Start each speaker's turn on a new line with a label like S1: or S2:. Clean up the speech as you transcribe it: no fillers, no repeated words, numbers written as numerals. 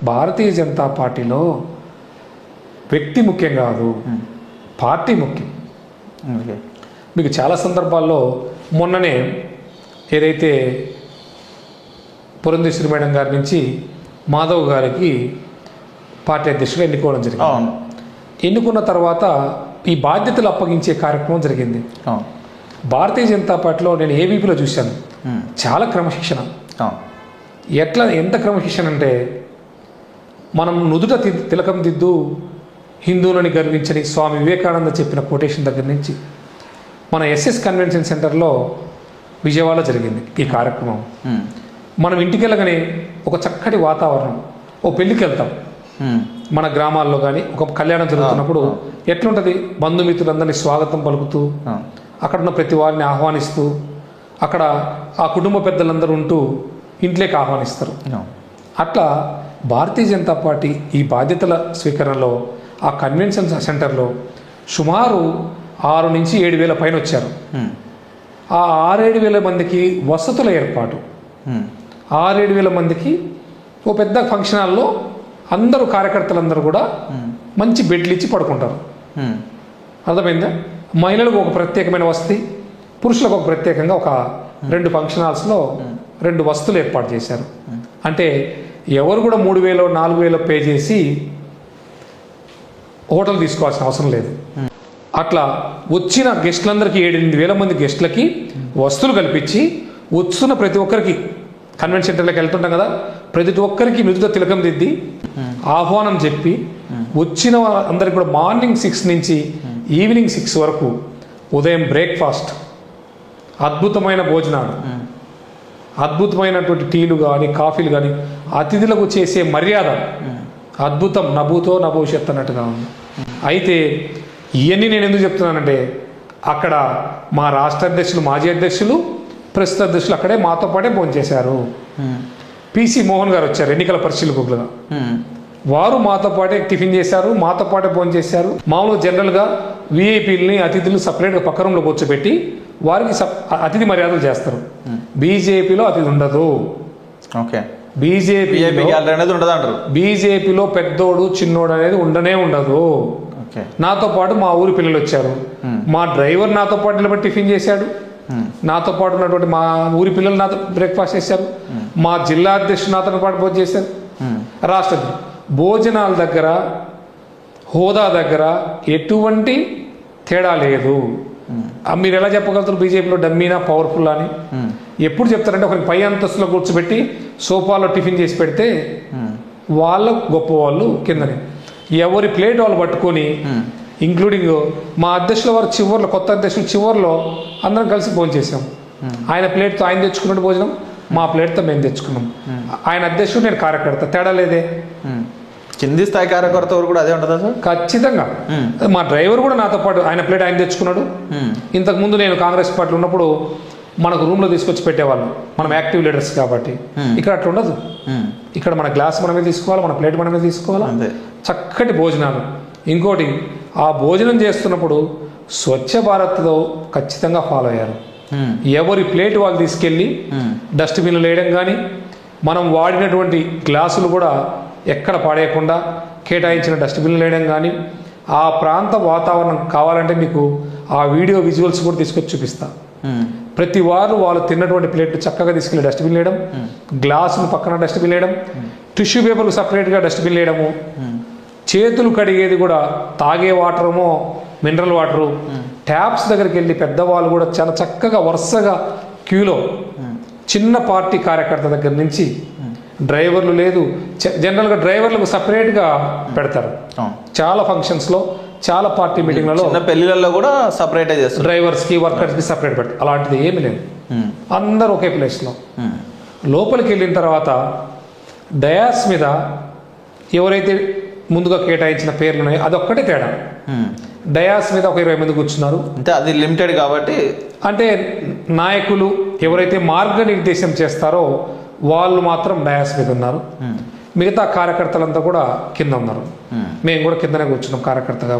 S1: భారతీయ జనతా పార్టీలో వ్యక్తి ముఖ్యం కాదు, పార్టీ ముఖ్యం. మీకు చాలా సందర్భాల్లో మొన్ననే ఏదైతే పురంధేశ్వరి మేడం గారి నుంచి మాధవ్ గారికి పార్టీ అధ్యక్షుడు ఎన్నుకోవడం జరిగింది. ఎన్నుకున్న తర్వాత ఈ బాధ్యతలు అప్పగించే కార్యక్రమం జరిగింది. భారతీయ జనతా పార్టీలో నేను ఏబీపీలో చూశాను, చాలా క్రమశిక్షణ. ఎంత క్రమశిక్షణ అంటే, మనం నుదుట తిలకం దిద్దు హిందువులని గర్వించని స్వామి వివేకానంద చెప్పిన కొటేషన్ దగ్గర నుంచి మన ఎస్ఎస్ కన్వెన్షన్ సెంటర్లో విజయవాడలో జరిగింది ఈ కార్యక్రమం. మనం ఇంటికి వెళ్ళగానే ఒక చక్కటి వాతావరణం, ఓ పెళ్ళికి వెళ్తాం మన గ్రామాల్లో కానీ ఒక కళ్యాణం జరుగుతున్నప్పుడు ఎట్లుంటుంది, బంధుమిత్రులందరినీ స్వాగతం పలుకుతూ అక్కడ ఉన్న ప్రతి వారిని ఆహ్వానిస్తూ అక్కడ ఆ కుటుంబ పెద్దలందరూ ఉంటూ ఇంట్లోకి ఆహ్వానిస్తారు. అట్లా భారతీయ జనతా పార్టీ ఈ బాధ్యతల స్వీకరణలో ఆ కన్వెన్షన్ సెంటర్లో సుమారు 6 నుంచి 7 వేల పైన వచ్చారు. ఆ 6-7 వేల మందికి వసతుల ఏర్పాటు, 6-7 వేల మందికి ఓ పెద్ద ఫంక్షన్ హాల్లో అందరూ కార్యకర్తలందరూ కూడా మంచి బెడ్లు ఇచ్చి పడుకుంటారు. అర్థమైందా? మహిళలకు ఒక ప్రత్యేకమైన వసతి, పురుషులకు ఒక ప్రత్యేకంగా ఒక 2 ఫంక్షన్ హాల్స్లో 2 వసతులు ఏర్పాటు చేశారు. అంటే ఎవరు కూడా 3,000-4,000 పే చేసి హోటల్ తీసుకోవాల్సిన అవసరం లేదు. అట్లా వచ్చిన గెస్టులందరికీ 7-8 వేల మంది గెస్టులకి వసతులు కల్పించి వస్తున్న ప్రతి ఒక్కరికి కన్వెన్షన్ సెంటర్లోకి వెళ్తుంటాం కదా, ప్రతి ఒక్కరికి నుదుట తిలకం దిద్ది ఆహ్వానం చెప్పి వచ్చిన అందరికి కూడా మార్నింగ్ 6 నుంచి ఈవినింగ్ 6 వరకు ఉదయం బ్రేక్ఫాస్ట్, అద్భుతమైన భోజనాలు, అద్భుతమైనటువంటి టీలు కానీ కాఫీలు కానీ, అతిథులకు చేసే మర్యాద అద్భుతం. నభూతో నభవిష్యత్ అన్నట్టుగా ఉంది. అయితే ఇవన్నీ నేను ఎందుకు చెప్తున్నానంటే, అక్కడ మా రాష్ట్ర అధ్యక్షులు, మాజీ అధ్యక్షులు, ప్రస్తుత అధ్యక్షులు అక్కడే మాతో పాటే భోంచేశారు. పిసి మోహన్ గారు వచ్చారు ఎన్నికల పరిశీలకులుగా, వారు మాతో పాటే టిఫిన్ చేశారు, మాతో పాటే భోంచేశారు. మామూలుగా జనరల్గా విఐపీలని అతిథులు సపరేట్గా పక్క రూమ్లో కూర్చోబెట్టి వారికి అతిథి మర్యాదలు చేస్తారు. బీజేపీలో అతిథి ఉండదు.
S2: ఓకే,
S1: బీజేపీలో పెద్దోడు చిన్నోడు అనేది ఉండదు. నాతో పాటు మా ఊరి పిల్లలు వచ్చారు, మా డ్రైవర్ నాతో పాటు నిలబడి టిఫిన్ చేశాడు, నాతో పాటు ఉన్నటువంటి మా ఊరి పిల్లలు నాతో బ్రేక్ఫాస్ట్ చేశారు, మా జిల్లా అధ్యక్షుడు నాతో పాటు భోజనం చేశారు. రాష్ట్ర భోజనాల దగ్గర, హోదా దగ్గర ఎటువంటి తేడా లేదు. మీరు ఎలా చెప్పగలుగుతారు బీజేపీలో డమ్మీనా పవర్ఫుల్ అని? ఎప్పుడు చెప్తారంటే, ఒకరికి పై అంతస్తులో కూర్చోబెట్టి సోఫాలో టిఫిన్ చేసి పెడితే వాళ్ళ గొప్ప వాళ్ళు కిందని, ఎవరి ప్లేట్ వాళ్ళు పట్టుకొని, ఇంక్లూడింగ్ మా అధ్యక్షుల వారు చివరిలో, కొత్త అధ్యక్షులు చివరిలో అందరం కలిసి భోజనం చేసాం. ఆయన ప్లేట్తో ఆయన తెచ్చుకున్నాడు భోజనం, మా ప్లేట్తో మేము తెచ్చుకున్నాం. ఆయన అధ్యక్షుడు, నేను కార్యకర్త, తేడా లేదే.
S2: కింది స్థాయి కార్యకర్త కూడా అదే ఉంటుందా సార్?
S1: ఖచ్చితంగా. మా డ్రైవర్ కూడా నాతో పాటు ఆయన ప్లేట్ ఆయన తెచ్చుకున్నాడు. ఇంతకుముందు నేను కాంగ్రెస్ పార్టీలో ఉన్నప్పుడు మనకు రూమ్లో తీసుకొచ్చి పెట్టేవాళ్ళు, మనం యాక్టివ్ లీడర్స్ కాబట్టి. ఇక్కడ అట్లా ఉండదు. ఇక్కడ మన గ్లాస్ మనమే తీసుకోవాలి, మన ప్లేట్ మనమే తీసుకోవాలి. చక్కటి భోజనాలు. ఇంకోటి, ఆ భోజనం చేస్తున్నప్పుడు స్వచ్ఛ భారత్లో ఖచ్చితంగా ఫాలో అయ్యారు. ఎవరి ప్లేట్ వాళ్ళు తీసుకెళ్ళి డస్ట్బిన్లు వేయడం కానీ, మనం వాడినటువంటి గ్లాసులు కూడా ఎక్కడ పాడేయకుండా కేటాయించిన డస్ట్బిన్లు వేయడం కానీ, ఆ ప్రాంత వాతావరణం కావాలంటే మీకు ఆ వీడియో విజువల్స్ కూడా తీసుకొచ్చి చూపిస్తా. ప్రతి వారు వాళ్ళు తిన్నటువంటి ప్లేట్లు చక్కగా తీసుకెళ్ళి డస్ట్బిన్ వేయడం, గ్లాసులు పక్కన డస్ట్బిన్ వేయడం, టిష్యూ పేపర్లు సపరేట్గా డస్ట్బిన్ వేయడము, చేతులు కడిగేది కూడా తాగే వాటరేమో మినరల్ వాటరు, ట్యాప్స్ దగ్గరికి వెళ్ళి పెద్దవాళ్ళు కూడా చాలా చక్కగా వరుసగా క్యూలో, చిన్న పార్టీ కార్యకర్త దగ్గర నుంచి డ్రైవర్లు లేదు, జనరల్గా డ్రైవర్లకు సపరేట్గా పెడతారు. చాలా ఫంక్షన్స్లో, చాలా పార్టీ మీటింగ్లలో,
S2: పెళ్లిళ్ళలో కూడా సపరేట్ చేస్తారు.
S1: డ్రైవర్స్కి, వర్కర్స్కి సపరేట్ పెడతారు. అలాంటిది ఏమి లేదు, అందరూ ఒకే ప్లేస్లో. లోపలికి వెళ్ళిన తర్వాత డయాస్ మీద ఎవరైతే ముందుగా కేటాయించిన పేర్లు ఉన్నాయో అదొక్కటే తేడా. డయాస్ మీద ఒక 20 మంది కూర్చున్నారు.
S2: అంటే అది లిమిటెడ్ కాబట్టి,
S1: అంటే నాయకులు ఎవరైతే మార్గనిర్దేశం చేస్తారో వాళ్ళు మాత్రం డయాస్ మీద ఉన్నారు. మిగతా కార్యకర్తలంతా కూడా కింద ఉన్నారు. మేము కూడా కిందనే కూర్చున్నాం కార్యకర్తగా.